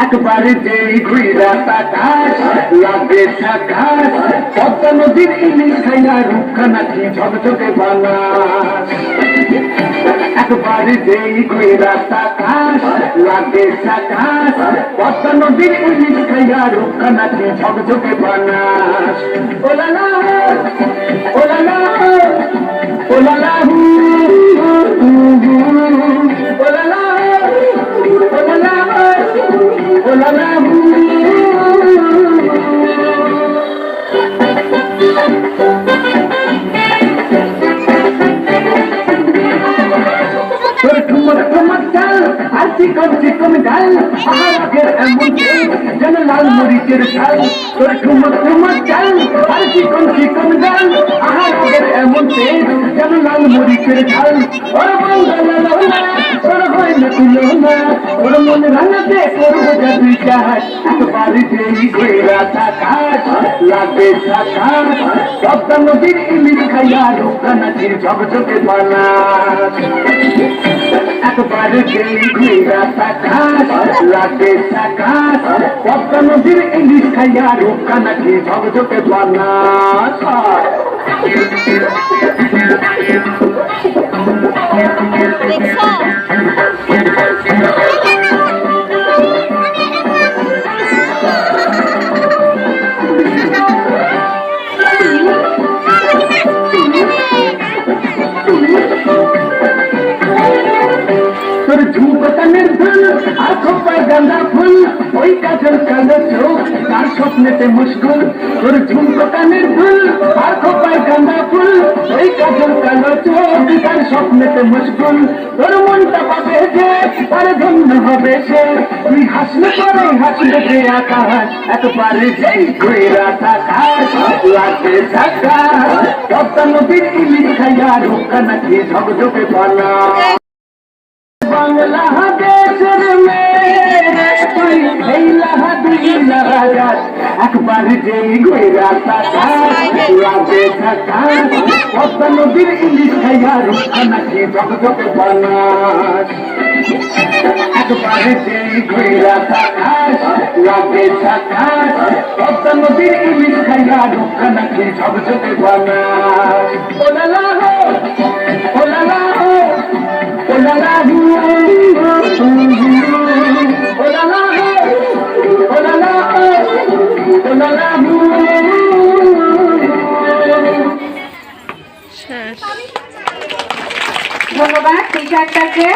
একবারে যেই ঘুইরা তাকাস লাগে সাকাস পদ্মা নদীর ইলিশ খাইয়া রুক্ষা নাকি ঝকঝকে বানাস একবারে যেই ঘুইরা তাকাস লাগে সাকাস পদ্মা নদীর ইলিশ খাইয়া রুক্ষা নাকি ঝকঝকে বানাস ওলালা ওলালা ওলালা ওলালা ওলালা তোর ঠুমক ঠুমক চাল আর চিকন চিকন ডাল আহারের এমন যেন লাল মরিচের ঝাল তোর ঠুমক ঠুমক চাল আর চিকন চিকন ডাল আহারের এমন যেন লাল মরিচের ঝাল ওর মঙ্গল তোর হয় না তুলো না ওর মন রাঙাতে করবো যা তুই চাস একবারে যেই ঘেরা থাকাস লাগে থাকাস পদ্মা নদীর ইলিশ খাইয়া রোকা নাচির ঝকঝকে বানাস একবারে যেই ঘেরা থাকাস লাগে থাকাস পদ্মা নদীর ইলিশ খাইয়া রোকা নাচির ঝকঝকে বানাস তোর ঝুমকানের ফুল আর খোপায় গাঁদা ফুল ওই কাজল কালো চোখ তার স্বপ্নেতে মুশকুল তোর ঝুমকানের ফুল আর খোপায় গাঁদা ফুল ওই কাজল কালো চোখ তার স্বপ্নেতে মুশকুল তোর মনটা পাবে যে তার ধন্য হবে সে তুই হাসলে পরে হাসলে যে আকাশ একবারে যেই ঘুরা থাকাস লাগে থাকাস পদ্মা নদীর ইলিশ খাইয়া রোকা নাকি ঝকঝকে বানা বাংলাদেশের মেয়ে তুই এই লাহাদুই লাহাজাত একবার যেই ঘুরা থাকাস লাগে থাকাস পদ্মা নদীর ইলিশ খাইয়া রোকা নাকি ঝকঝকে বানাস একবারে যেই ঘুরা থাকাস লাগে থাকাস পদ্মা নদীর ইলিশ খাইয়া রোকা নাকি ঝকঝকে বানাস ওলালা হো ওলালা হো ওলালা হো ওলালা হো ওলালা হো ওলালা হো ধন্যবাদ টিচারটাকে।